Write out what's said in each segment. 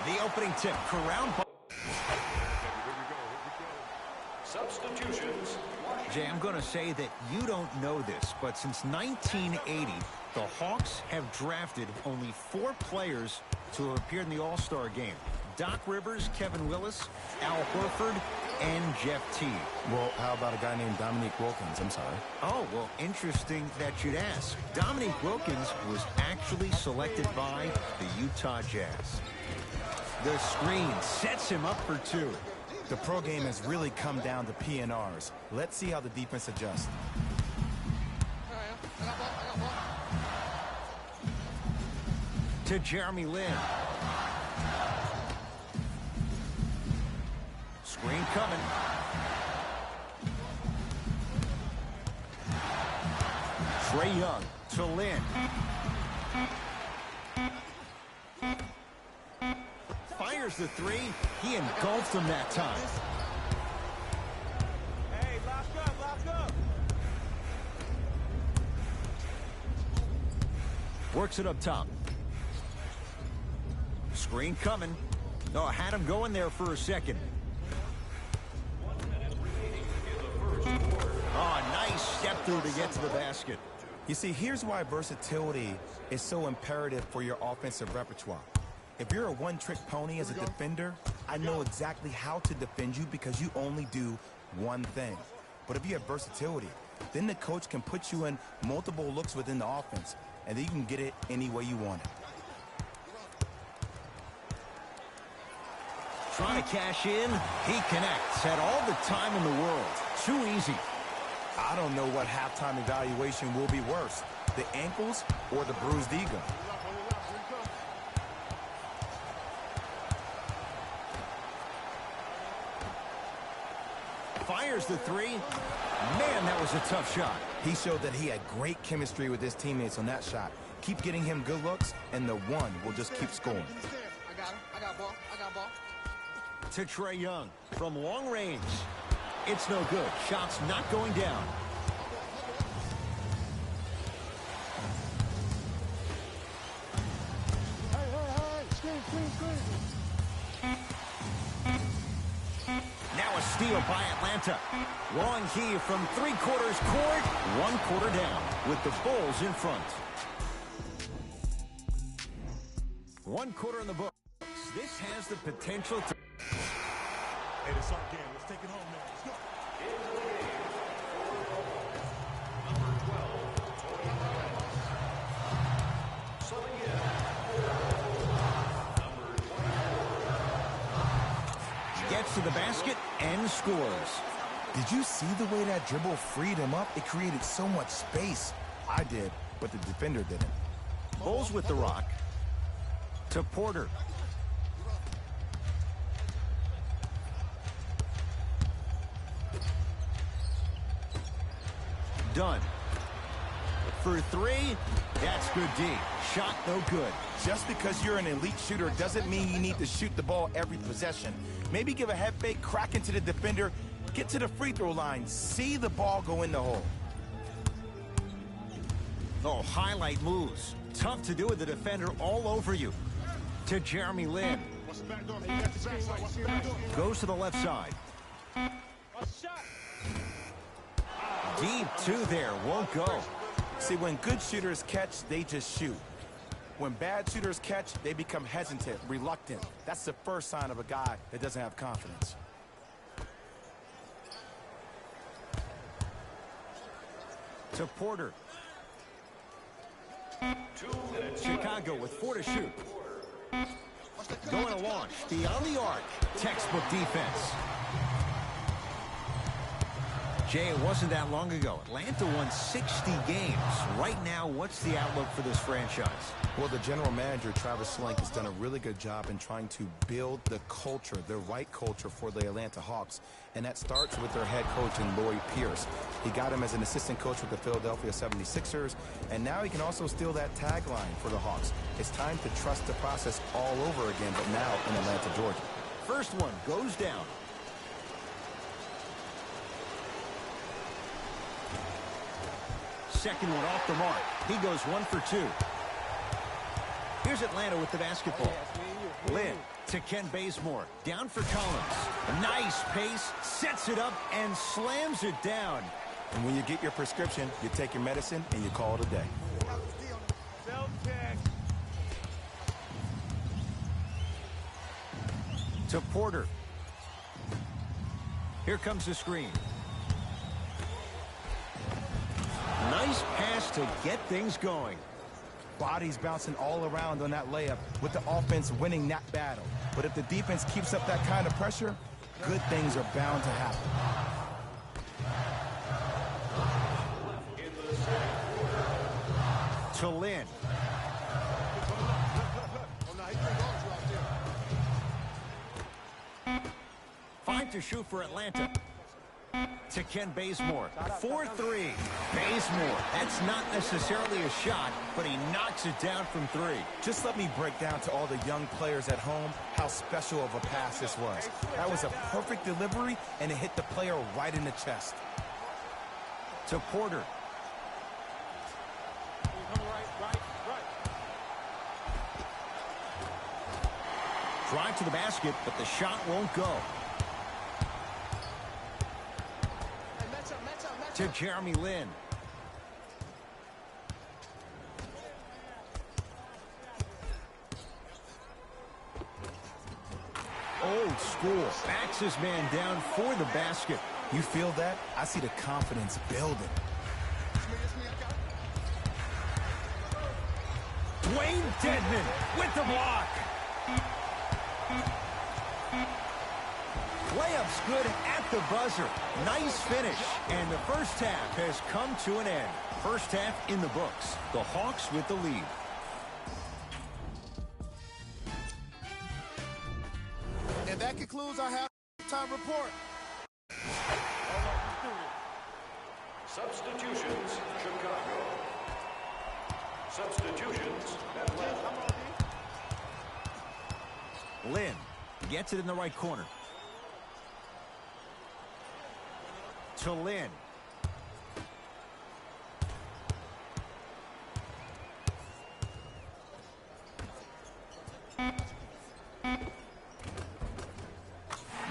The opening tip, Corral. Substitutions. Jay, I'm going to say that you don't know this, but since 1980, the Hawks have drafted only 4 players to have appeared in the All-Star game. Doc Rivers, Kevin Willis, Al Horford, and Jeff Teague. Well, how about a guy named Dominique Wilkins? I'm sorry. Oh, well, interesting that you'd ask. Dominique Wilkins was actually selected by the Utah Jazz. The screen sets him up for 2. The pro game has really come down to PNRs. Let's see how the defense adjusts. To Jeremy Lin. Screen coming. Trae Young to Lin. Fires the 3. He engulfed him that time. Hey, lock up. Works it up top. Screen coming. Oh, had him going there for a second. Oh, nice step through to get to the basket. You see, here's why versatility is so imperative for your offensive repertoire. If you're a one-trick pony as a defender, I know exactly how to defend you because you only do one thing. But if you have versatility, then the coach can put you in multiple looks within the offense, and then you can get it any way you want it. Trying to cash in. He connects. Had all the time in the world. Too easy. I don't know what halftime evaluation will be worse, the ankles or the bruised ego. Fires the 3. Man, that was a tough shot. He showed that he had great chemistry with his teammates on that shot. Keep getting him good looks, and the one will just keep scoring. I got ball. To Trae Young from long range. It's no good. Shot's not going down. Now a steal by Atlanta. Wong Hee from 3/4 court, 1/4 down with the Bulls in front. 1/4 in the books. This has the potential to... Hey, it's our game. Let's take it home, man. Let's go. Gets to the basket and scores. Did you see the way that dribble freed him up? It created so much space. I did, but the defender didn't. Bulls with the rock. To Porter. Done. For 3, that's good D. Shot no good. Just because you're an elite shooter doesn't mean you need to shoot the ball every possession. Maybe give a head fake, crack into the defender, get to the free throw line, see the ball go in the hole. Oh, highlight moves. Tough to do with the defender all over you. To Jeremy Lin. Goes to the left side. Deep 2 there. Won't go. See, when good shooters catch, they just shoot. When bad shooters catch, they become hesitant, reluctant. That's the first sign of a guy that doesn't have confidence. To Porter. Chicago with 4 to shoot. Going to launch. Beyond the arc. Textbook defense. Jay, it wasn't that long ago. Atlanta won 60 games. Right now, what's the outlook for this franchise? Well, the general manager, Travis Slank, has done a really good job in trying to build the culture, the right culture for the Atlanta Hawks. And that starts with their head coach in Lloyd Pierce. He got him as an assistant coach with the Philadelphia 76ers. And now he can also steal that tagline for the Hawks. It's time to trust the process all over again, but now in Atlanta, Georgia. First one goes down. Second one off the mark. He goes 1 for 2. Here's Atlanta with the basketball. Lin To Ken Bazemore, down for Collins. Nice pace, sets it up, and slams it down. And when you get your prescription, you take your medicine and you call it a day. To Porter. Here comes the screen. Nice pass to get things going. Bodies bouncing all around on that layup with the offense winning that battle. But if the defense keeps up that kind of pressure, good things are bound to happen. To Lynn. Five to shoot for Atlanta. To Ken Bazemore. 4-3. Bazemore. That's not necessarily a shot, but he knocks it down from three. Just let me break down to all the young players at home how special of a pass this was. That was a perfect delivery, and it hit the player right in the chest. To Porter. Drive to the basket, but the shot won't go. To Jeremy Lin. Old school. Backs his man down for the basket. You feel that? I see the confidence building. Dwayne Dedmon with the block. Layup's good at the buzzer. Nice finish. And the first half has come to an end. First half in the books. The Hawks with the lead. And that concludes our halftime report. Substitutions, Chicago. Substitutions, Atlanta. Lynn gets it in the right corner. To Lynn.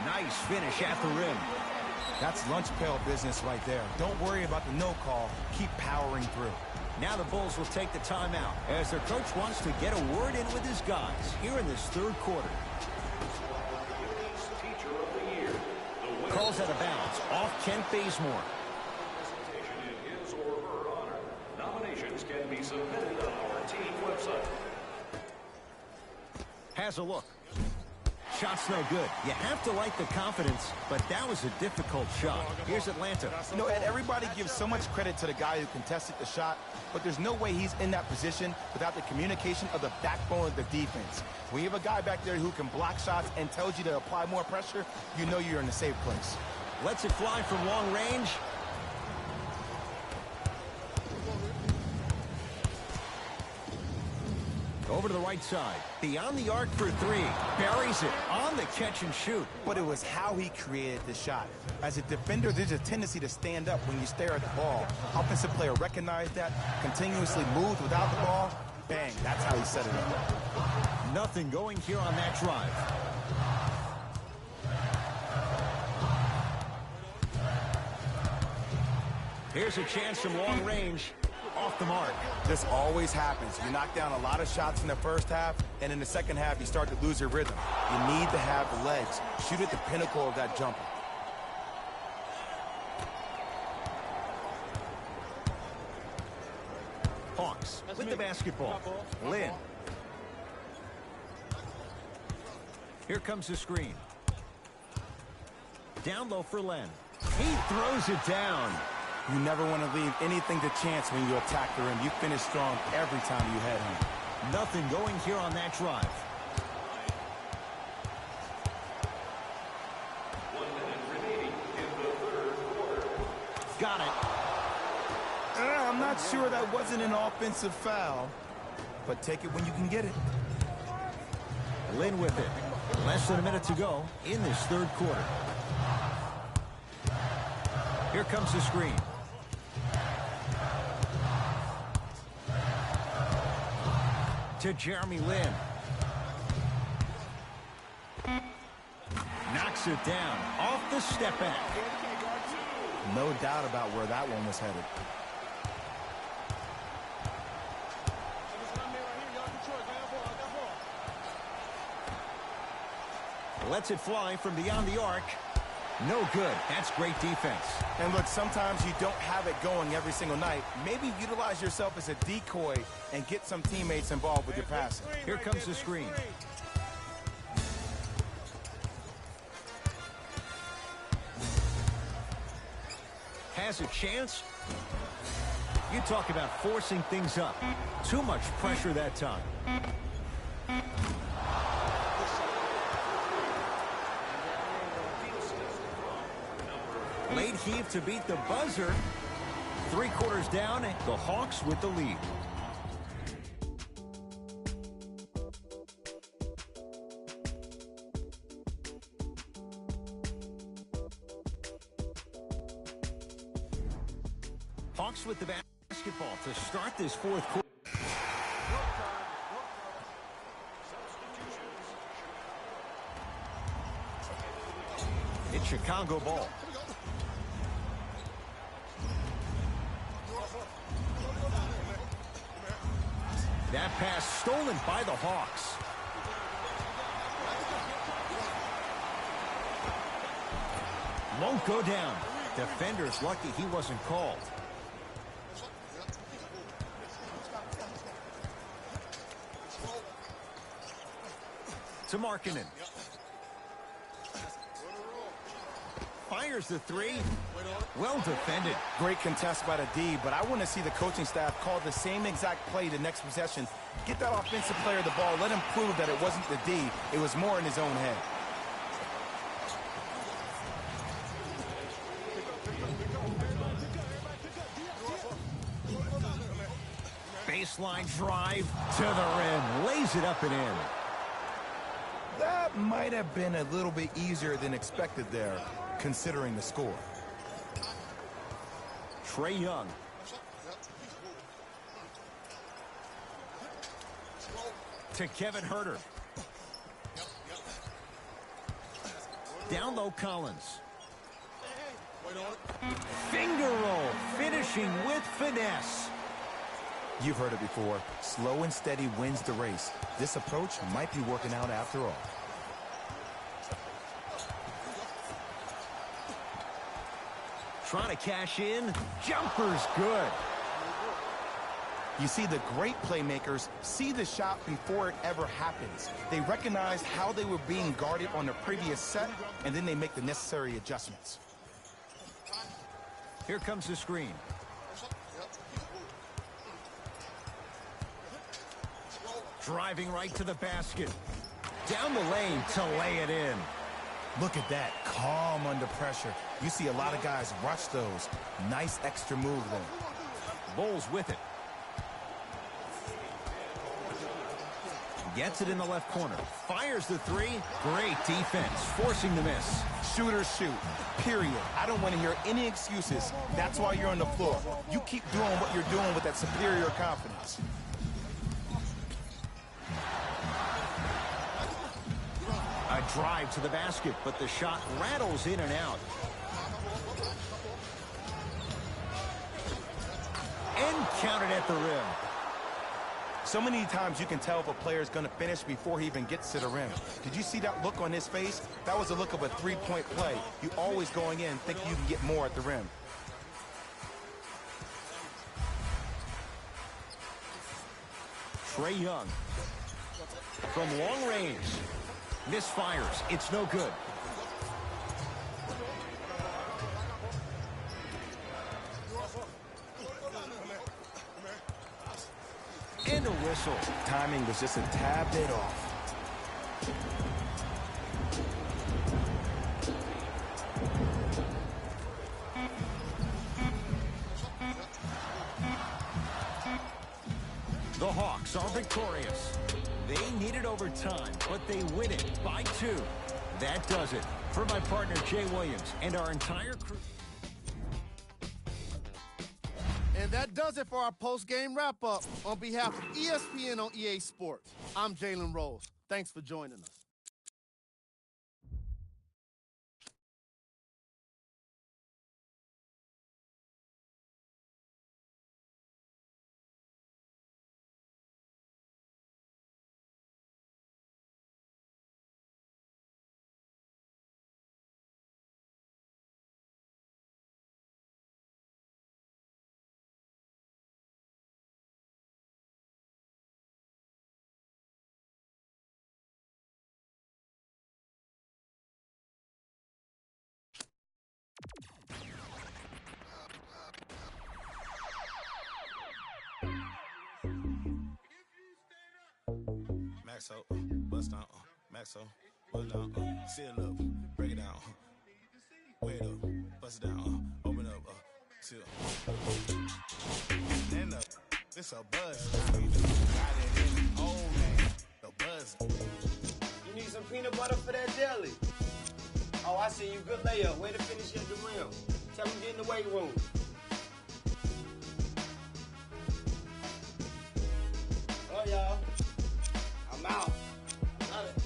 Nice finish at the rim. That's lunch pail business right there. Don't worry about the no call. Keep powering through. Now the Bulls will take the timeout as their coach wants to get a word in with his guys here in this third quarter. Calls out of bounds off Kent Bazemore. In his or her honor. Nominations can be submitted on our team website. Has a look. Shot's no good. You have to like the confidence, but that was a difficult shot. Here's Atlanta. You know, Ed, everybody gives so much credit to the guy who contested the shot, but there's no way he's in that position without the communication of the backbone of the defense. When you have a guy back there who can block shots and tells you to apply more pressure, you know you're in a safe place. Lets it fly from long range. Over to the right side. Beyond the arc for three. Buries it on the catch and shoot. But it was how he created the shot. As a defender, there's a tendency to stand up when you stare at the ball. Offensive player recognized that, continuously moved without the ball. Bang, that's how he set it up. Nothing going here on that drive. Here's a chance from long range. Off the mark. This always happens. You knock down a lot of shots in the first half, and in the second half, you start to lose your rhythm. You need to have the legs. Shoot at the pinnacle of that jumper. Hawks with the basketball. Lynn. Here comes the screen. Down low for Len. He throws it down. You never want to leave anything to chance when you attack the rim. You finish strong every time you head home. Nothing going here on that drive. 1 minute remaining in the third quarter. Got it. I'm not sure that wasn't an offensive foul, but take it when you can get it. Lynn with it. Less than a minute to go in this third quarter. Here comes the screen. To Jeremy Lin. knocks it down off the step back. No doubt about where that one was headed. Lets it fly from beyond the arc. No good. That's great defense. And look, sometimes you don't have it going every single night. Maybe utilize yourself as a decoy and get some teammates involved with your passing. Here comes the screen. Has a chance. You talk about forcing things up. Too much pressure that time. Late heave to beat the buzzer. 3/4 down, the Hawks with the lead. Hawks with the basketball to start this fourth quarter. It's Chicago ball. That pass stolen by the Hawks. Won't go down. Defender's lucky he wasn't called. To Markkanen. Fires the three. Well defended. Great contest by the D, but I want to see the coaching staff call the same exact play the next possession. Get that offensive player the ball. Let him prove that it wasn't the D. It was more in his own head. Baseline drive to the rim. Lays it up and in. That might have been a little bit easier than expected there, considering the score. Trae Young. To Kevin Huerter. Down low, Collins. Finger roll, finishing with finesse. You've heard it before. Slow and steady wins the race. This approach might be working out after all. Trying to cash in. Jumper's good. You see, the great playmakers see the shot before it ever happens. They recognize how they were being guarded on the previous set, and then they make the necessary adjustments. Here comes the screen. Driving right to the basket. Down the lane to lay it in. Look at that, calm under pressure. You see a lot of guys rush those. Nice extra move there. Bulls with it. Gets it in the left corner. Fires the three. Great defense, forcing the miss. Shooters shoot, period. I don't want to hear any excuses. That's why you're on the floor. You keep doing what you're doing with that superior confidence. A drive to the basket, but the shot rattles in and out. And counted at the rim. So many times you can tell if a player is going to finish before he even gets to the rim. Did you see that look on his face? That was a look of a three-point play. You always going in thinking you can get more at the rim. Trae Young. From long range. Misfires. It's no good. And a whistle. Timing was just a tad bit off. The Hawks are victorious. They needed overtime, but they win it by 2. That does it. For my partner, Jay Williams, and our entire crew. And that does it for our post-game wrap-up. On behalf of ESPN on EA Sports, I'm Jalen Rose. Thanks for joining us. Maxo, bust down, Maxo, bust down, seal up, break it down, wait up, bust it down, open up, seal, stand up. This a buzz. Got it in. Oh man, the buzz. You need some peanut butter for that jelly. Oh, I see you. Good layup. Way to finish at the rim. Tell him to get in the weight room. Oh, y'all. I'm out. Love it.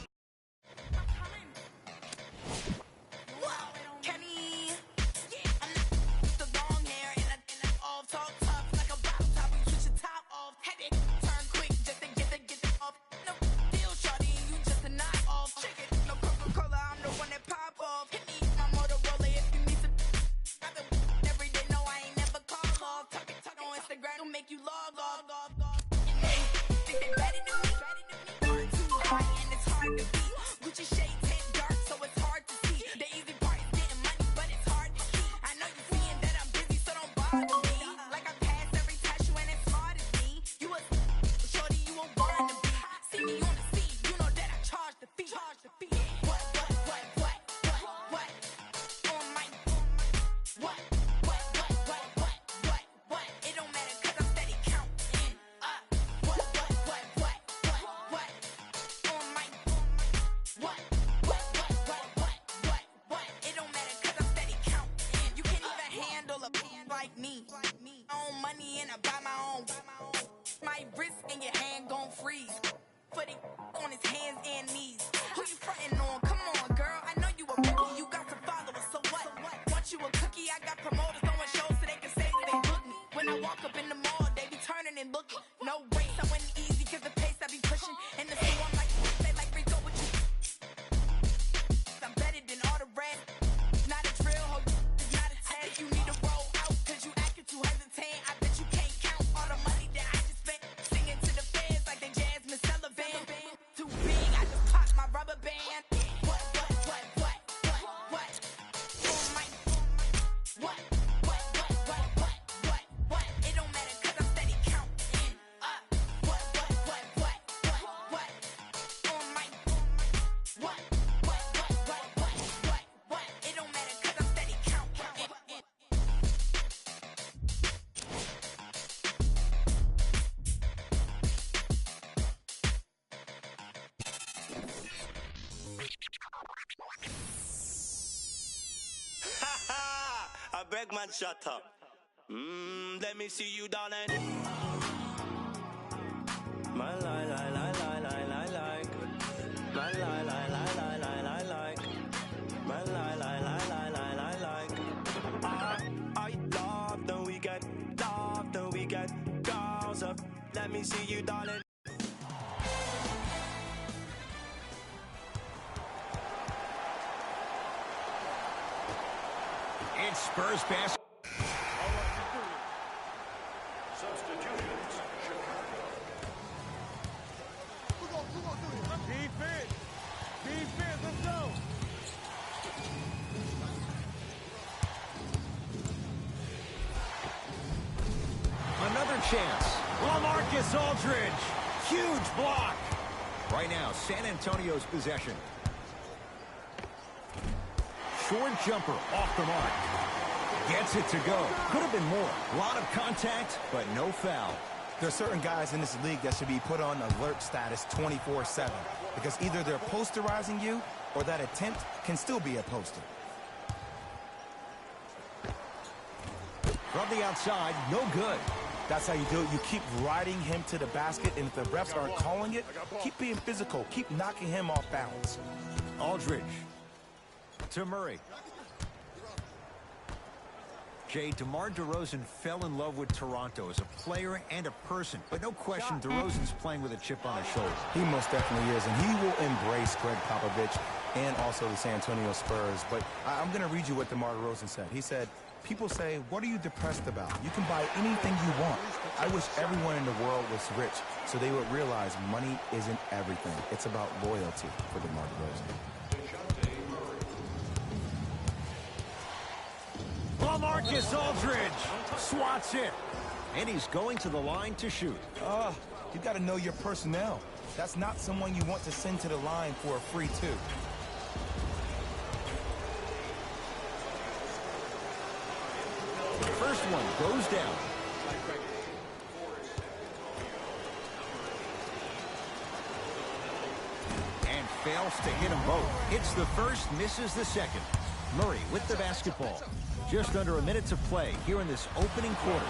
I beg man, shut up. Let me see you, darling. My lie, lie, lie, lie, lie, lie, like. My lie, lie, lie, lie, lie, lie, like. My lie, lie, lie, lie, lie, lie, like. I love, then we get girls up. Let me see you, darling. It's Spurs basket. Substitutions, Chicago. Who gonna do this? Defense. Defense, let's go. Another chance. LaMarcus Aldridge. Huge block. Right now, San Antonio's possession. Short jumper off the mark. Gets it to go. Could have been more. A lot of contact, but no foul. There are certain guys in this league that should be put on alert status 24/7 because either they're posterizing you or that attempt can still be a poster. From the outside, no good. That's how you do it. You keep riding him to the basket, and if the refs aren't calling it, keep being physical. Keep knocking him off balance. Aldridge to Murray. Jay, DeMar DeRozan fell in love with Toronto as a player and a person. But no question, DeRozan's playing with a chip on his shoulder. He most definitely is, and he will embrace Greg Popovich and also the San Antonio Spurs. But I'm going to read you what DeMar DeRozan said. He said, people say, what are you depressed about? You can buy anything you want. I wish everyone in the world was rich so they would realize money isn't everything. It's about loyalty for DeMar DeRozan. LaMarcus Aldridge swats it. And he's going to the line to shoot. You got to know your personnel. That's not someone you want to send to the line for a free two. The first one goes down. And fails to hit them both. Hits the first, misses the second. Murray with the basketball. Just under a minute to play here in this opening quarter.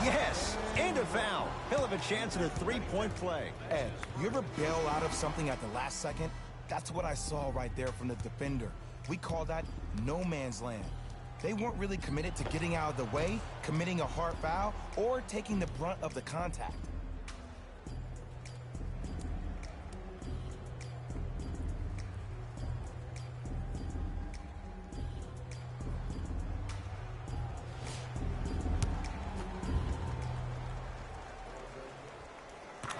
Yes, and a foul. He'll have a chance at a three-point play. Ed, you ever bail out of something at the last second? That's what I saw right there from the defender. We call that no man's land. They weren't really committed to getting out of the way, committing a hard foul, or taking the brunt of the contact.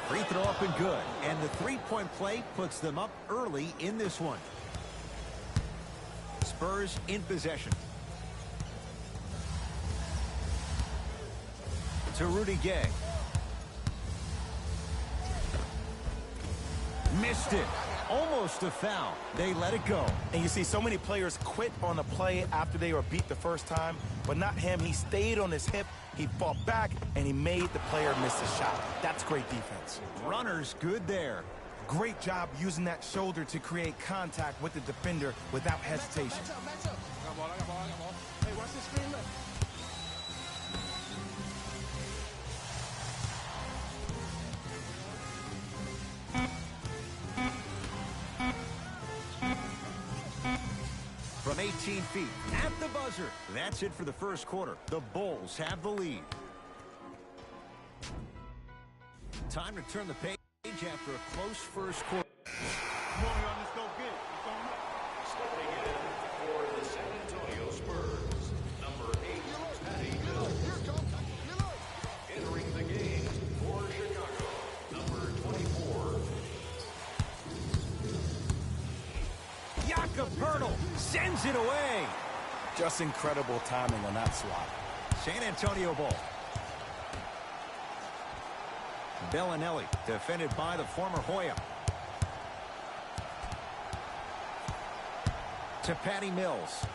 Free throw up and good. And the three-point play puts them up early in this one. Spurs in possession. To Rudy Gay. Missed it. Almost a foul. They let it go. And you see so many players quit on a play after they were beat the first time, but not him. He stayed on his hip, he fought back, and he made the player miss the shot. That's great defense. Runner's good there. Great job using that shoulder to create contact with the defender without hesitation. Hey, watch this screen left. From 18 feet at the buzzer. That's it for the first quarter. The Bulls have the lead. Time to turn the page after a close first quarter. Come on, y'all, let's go get it. It's on up. Stepping in for the San Antonio Spurs, number 8, Patty Mills. Entering the game for Chicago, number 24. Jakob Poeltl sends it away. Just incredible timing on that swat. San Antonio ball. Bellinelli defended by the former Hoya. To Patty Mills.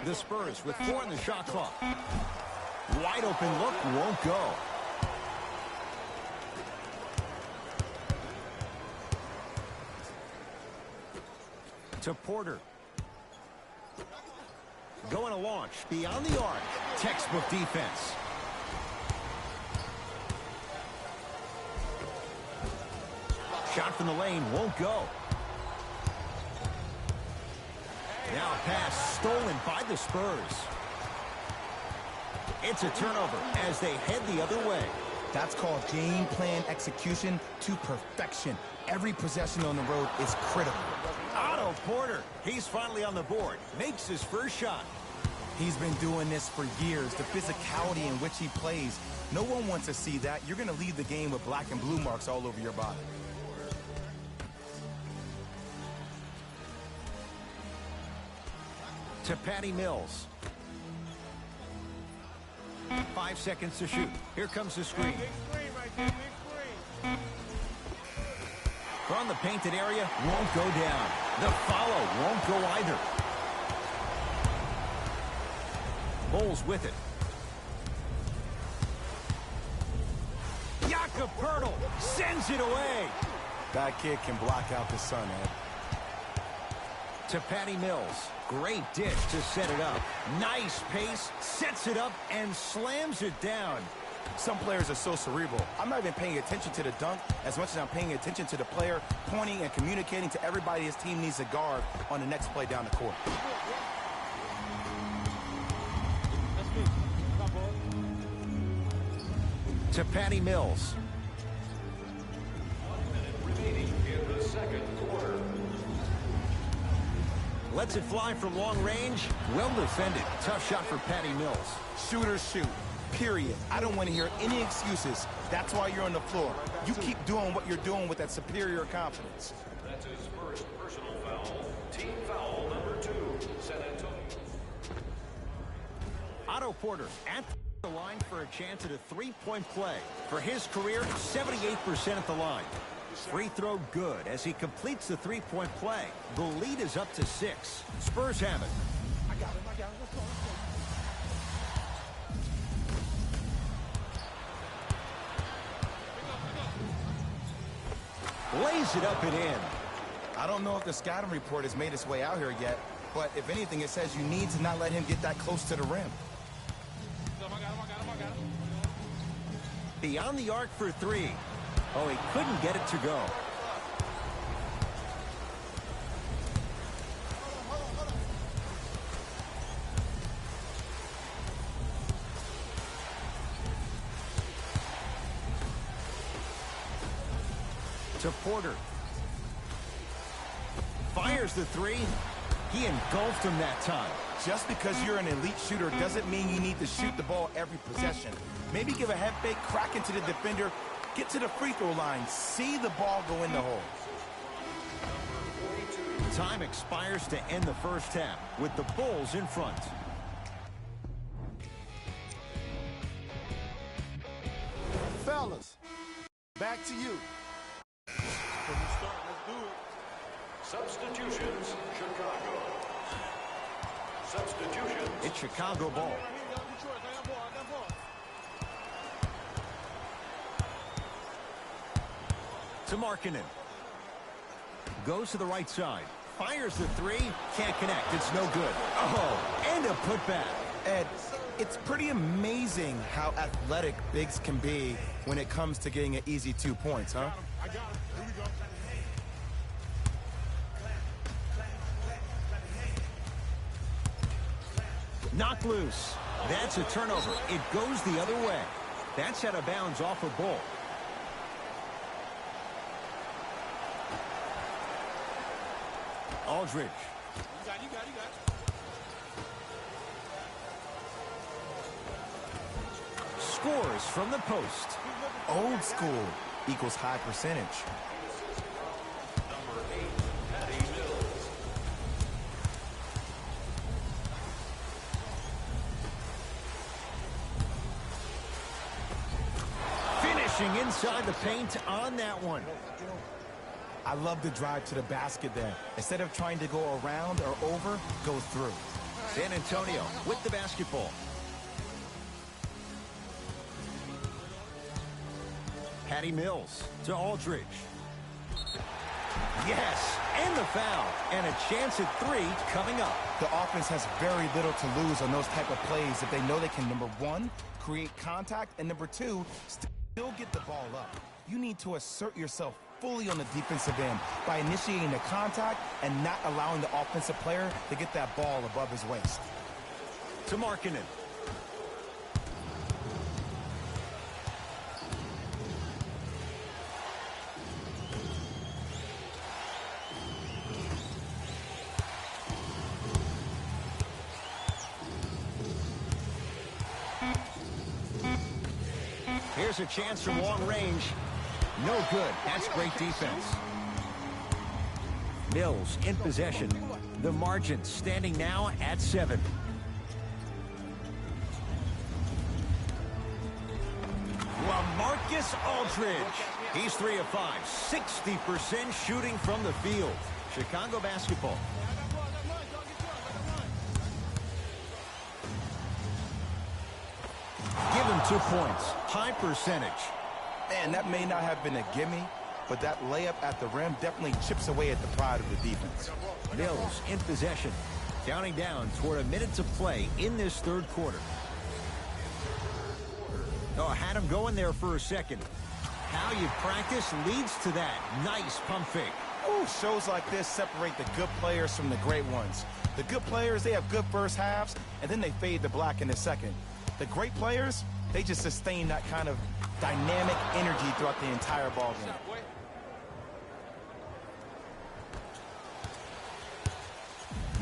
The Spurs with 4 in the shot clock. Wide open look, won't go. To Porter. Going to launch beyond the arc. Textbook defense. Shot from the lane won't go. Now a pass stolen by the Spurs. It's a turnover as they head the other way. That's called game plan execution to perfection. Every possession on the road is critical. Otto Porter, he's finally on the board. Makes his first shot. He's been doing this for years. The physicality in which he plays. No one wants to see that. You're going to leave the game with black and blue marks all over your body. To Patty Mills. 5 seconds to shoot. Here comes the screen. Big screen right there, big screen. From the painted area, won't go down. The follow won't go either. Bulls with it. Jakob Poeltl sends it away. That kid can block out the sun, Ed. To Patty Mills. Great dish to set it up. Nice pace, sets it up, and slams it down. Some players are so cerebral. I'm not even paying attention to the dunk as much as I'm paying attention to the player pointing and communicating to everybody his team needs to guard on the next play down the court. To Patty Mills. 1 minute remaining in the second quarter. Lets it fly from long range. Well defended. Tough shot for Patty Mills. Shooters shoot. period. I don't want to hear any excuses. That's why you're on the floor. You keep doing what you're doing with that superior confidence. That's his first personal foul. Team foul number 2, San Antonio. Otto Porter at the line for a chance at a three-point play. For his career, 78% at the line. Free throw good as he completes the three-point play. The lead is up to 6. Spurs have it. I got him. Let's go. Lays it up and in. I don't know if the scouting report has made its way out here yet, but if anything, it says you need to not let him get that close to the rim. I got him. Beyond the arc for 3. Oh, he couldn't get it to go. To Porter. Fires the 3. He engulfed him that time. Just because you're an elite shooter doesn't mean you need to shoot the ball every possession. Maybe give a head fake, crack into the defender, get to the free throw line, see the ball go in the hole. Time expires to end the first half with the Bulls in front. Fellas, back to you. Let's do it. Substitutions, Chicago. Substitutions. It's Chicago ball. To Markkanen. Goes to the right side. Fires the 3. Can't connect. It's no good. Oh, and a putback. Ed, it's pretty amazing how athletic bigs can be when it comes to getting an easy 2 points, huh? I got him. Here we go. Knocked loose. That's a turnover. It goes the other way. That's out of bounds off a ball. Aldridge. You got it. Scores from the post. Old school equals high percentage. Number 8, Patty Mills. Finishing inside the paint on that one. I love the drive to the basket there. Instead of trying to go around or over, go through. San Antonio with the basketball. Patty Mills to Aldridge. Yes, and the foul. And a chance at 3 coming up. The offense has very little to lose on those type of plays if they know they can, number 1, create contact, and number 2, still get the ball up. You need to assert yourself fully on the defensive end by initiating the contact and not allowing the offensive player to get that ball above his waist. To Markkanen. Here's a chance from long range. No good. That's great defense. Mills in possession. The margin standing now at 7. LaMarcus Aldridge. He's 3 of 5. 60% shooting from the field. Chicago basketball. Give him 2 points. High percentage. Man, that may not have been a gimme, but that layup at the rim definitely chips away at the pride of the defense. Mills in possession. Counting down toward a minute to play in this third quarter. Oh, had him going there for a second. How you practice leads to that. Nice pump fake. Ooh, shows like this separate the good players from the great ones. The good players, they have good first halves, and then they fade to black in the second. The great players, they just sustain that kind of dynamic energy throughout the entire ball game.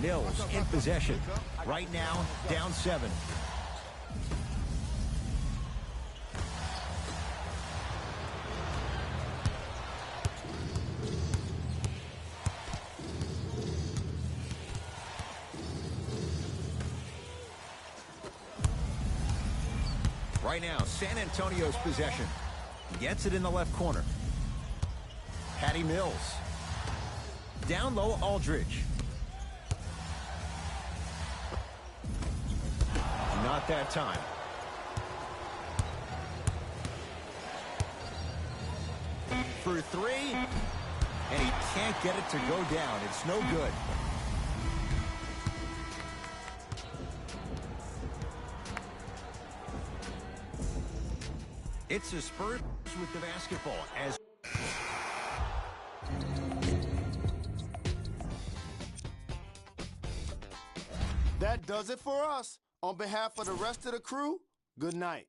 Mills in possession. Right now, down 7. Right now, San Antonio's possession. Gets it in the left corner. Patty Mills. Down low, Aldridge. Not that time. For three, and he can't get it to go down. It's no good. It's the Spurs with the basketball as That does it for us. On behalf of the rest of the crew, good night.